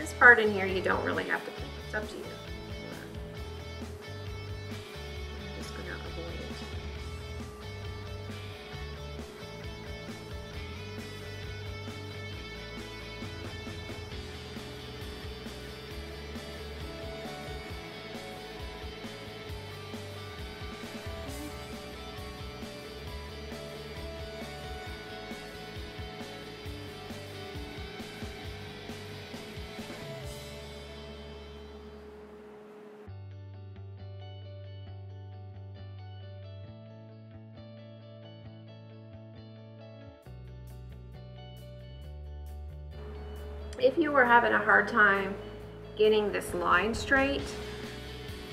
This part in here you don't really have to paint. It's up to you. I'm just going to avoid it. If you were having a hard time getting this line straight,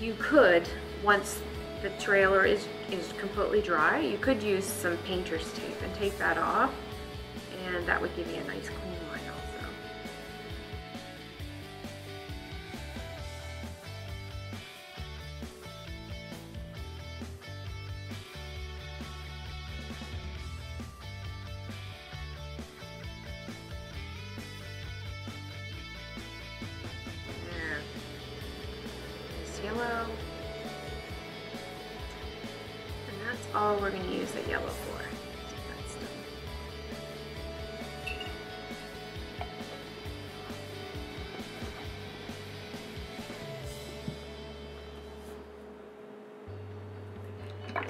you could, once the trailer is completely dry, you could use some painter's tape and tape that off, and that would give you a nice clean line also. Yellow, and that's all we're going to use the yellow for.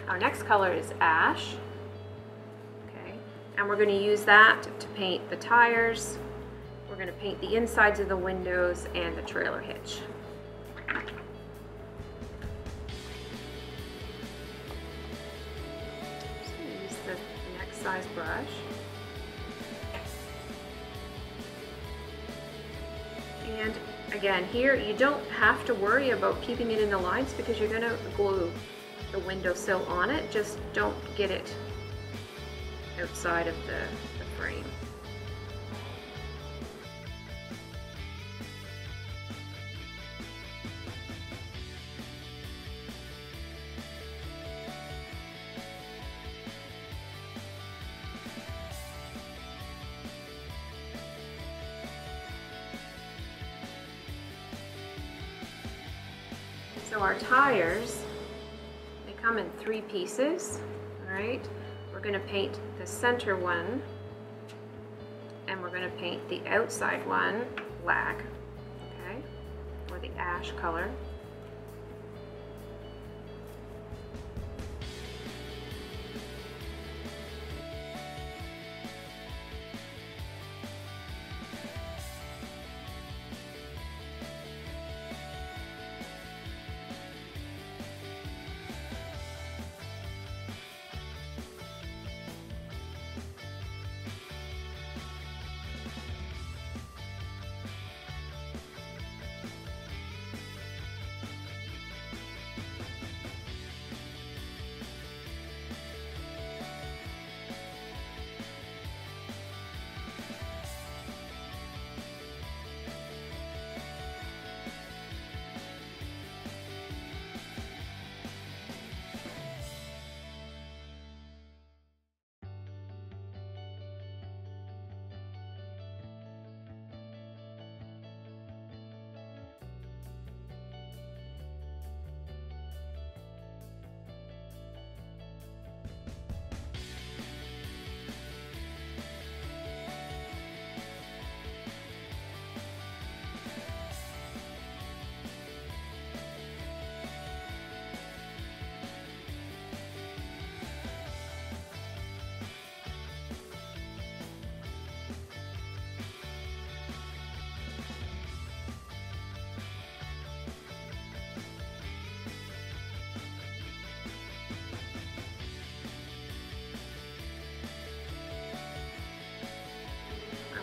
Our next color is ash, okay, and we're going to use that to paint the tires. We're going to paint the insides of the windows and the trailer hitch. Size brush, and again here you don't have to worry about keeping it in the lines because you're going to glue the windowsill on it. Just don't get it outside of the frame. So our tires, they come in 3 pieces, all right? We're going to paint the center one, and we're going to paint the outside one black, okay, or the ash color.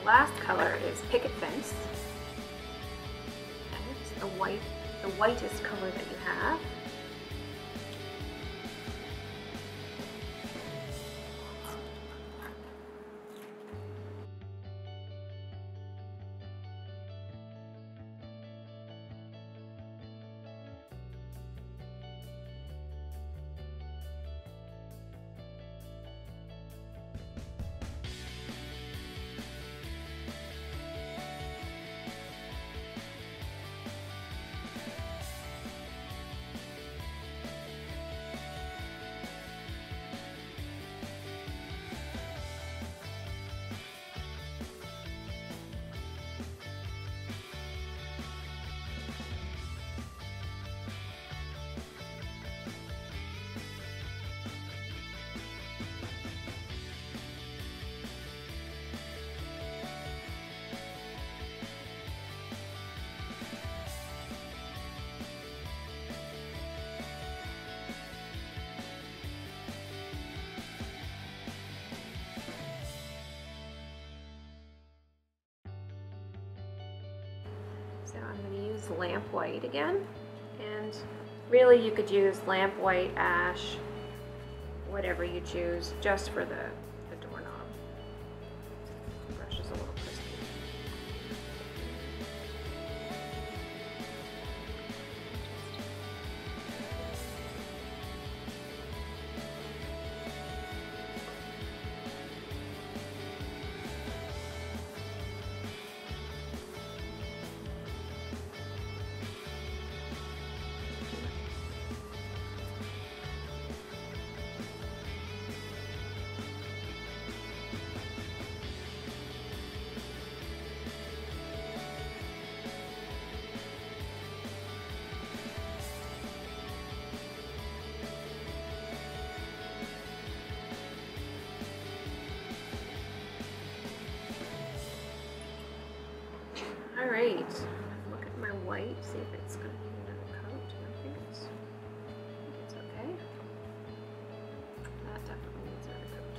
Last color is picket fence. And it's the whitest color that you have. So I'm going to use lamp white again, and really you could use lamp white, ash, whatever you choose, just for the doorknob. The brush is a little crispy. All right, look at my white, see if it's going to need another coat. I think it's okay. That definitely needs another coat.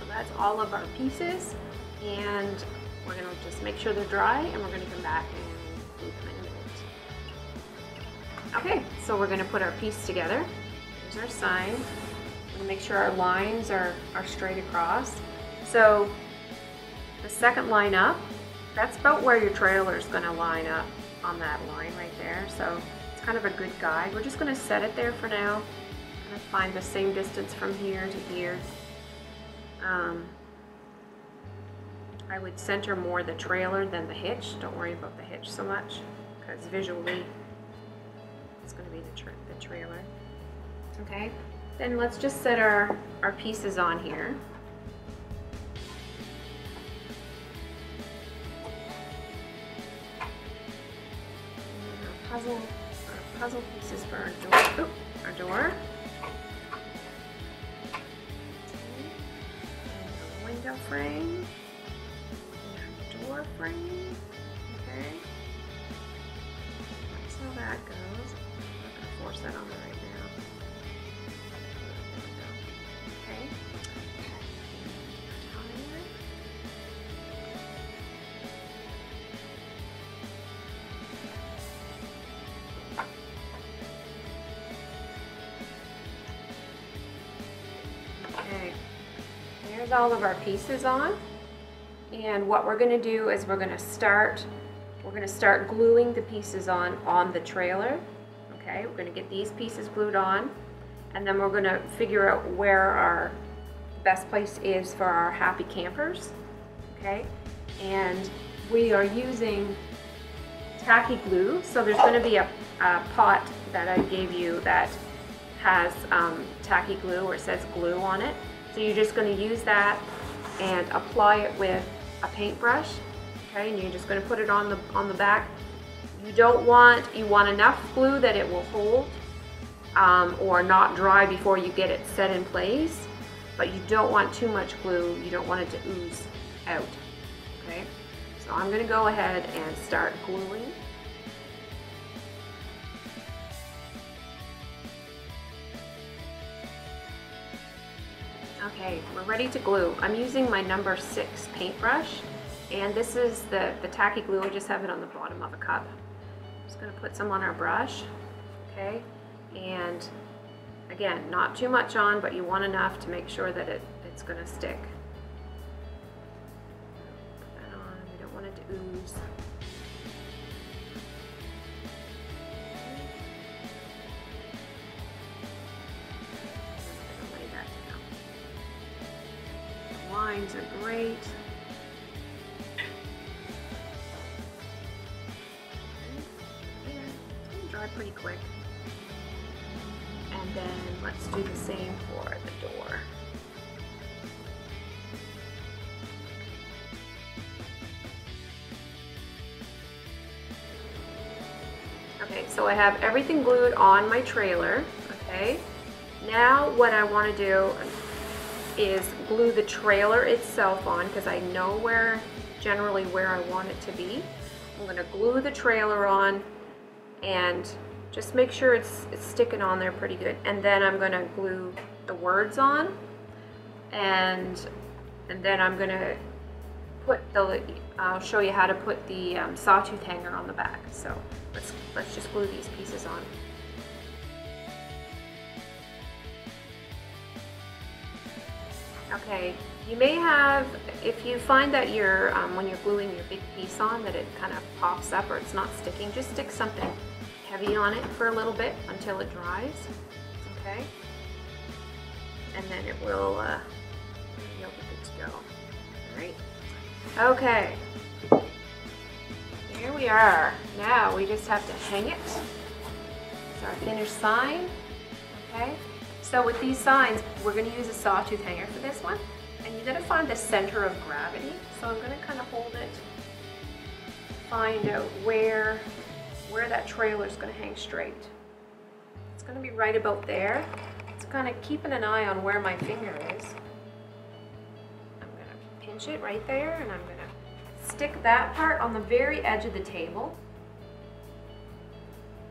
That's all of our pieces, and we're going to just make sure they're dry, and we're going to come back and glue them in a minute. Okay, so we're going to put our piece together. Here's our sign. We're going to make sure our lines are straight across. So the second line up, that's about where your trailer is going to line up on that line right there. So it's kind of a good guide. We're just going to set it there for now. Kind of find the same distance from here to here. I would center more the trailer than the hitch. Don't worry about the hitch so much, because visually it's going to be the trailer. Okay, then let's just set our pieces on here. And our puzzle pieces for our door. Oop, our door. Window frame, door frame, okay, that's how that goes. I'm not going to force that on there right now. There we go. Okay. Okay. There's all of our pieces on, and what we're going to do is we're going to start gluing the pieces on the trailer. Okay, we're going to get these pieces glued on, and then we're going to figure out where our best place is for our happy campers. Okay, and we are using tacky glue, so there's going to be a pot that I gave you that has tacky glue, or it says glue on it. So you're just going to use that and apply it with a paintbrush, okay? And you're just going to put it on the back. You want enough glue that it will hold or not dry before you get it set in place, but you don't want too much glue. You don't want it to ooze out, okay? So I'm going to go ahead and start gluing. Okay, we're ready to glue. I'm using my number 6 paintbrush, and this is the tacky glue. I just have it on the bottom of a cup. I'm just going to put some on our brush, okay? And again, not too much on, but you want enough to make sure that it's going to stick. Put that on. We don't want it to ooze. Lines are great. It's going to dry pretty quick. And then let's do the same for the door. Okay, so I have everything glued on my trailer, okay? Now what I want to do is glue the trailer itself on, because I know generally where I want it to be. I'm going to glue the trailer on and just make sure it's sticking on there pretty good. And then I'm going to glue the words on, and then I'm going to put I'll show you how to put the sawtooth hanger on the back. So let's just glue these pieces on. Okay, you may have, if you find that when you're gluing your big piece on, that it kind of pops up or it's not sticking, just stick something heavy on it for a little bit until it dries, okay? And then it will, you'll be good to go, all right? Okay, here we are. Now we just have to hang it. It's our finished sign, okay? So with these signs, we're going to use a sawtooth hanger for this one, and you're going to find the center of gravity. So I'm going to kind of hold it, find out where that trailer is going to hang straight. It's going to be right about there. It's kind of keeping an eye on where my finger is. I'm going to pinch it right there, and I'm going to stick that part on the very edge of the table,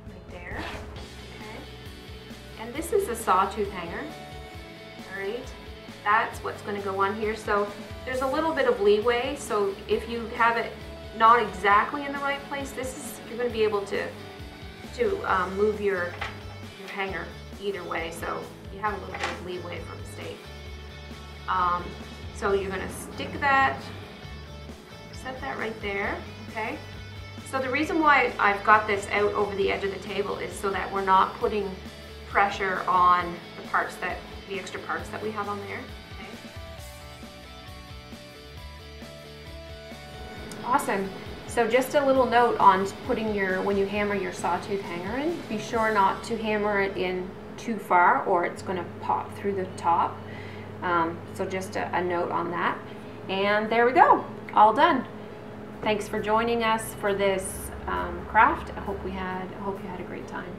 right there. And this is a sawtooth hanger, all right? That's what's going to go on here. So there's a little bit of leeway. So if you have it not exactly in the right place, you're going to be able to move your hanger either way. So you have a little bit of leeway for mistake. So you're going to stick that, set that right there, okay? So the reason why I've got this out over the edge of the table is so that we're not putting pressure on the extra parts that we have on there. Okay. Awesome. So just a little note on putting when you hammer your sawtooth hanger in, be sure not to hammer it in too far or it's going to pop through the top. So just a note on that. And there we go, all done. Thanks for joining us for this craft. I hope you had a great time.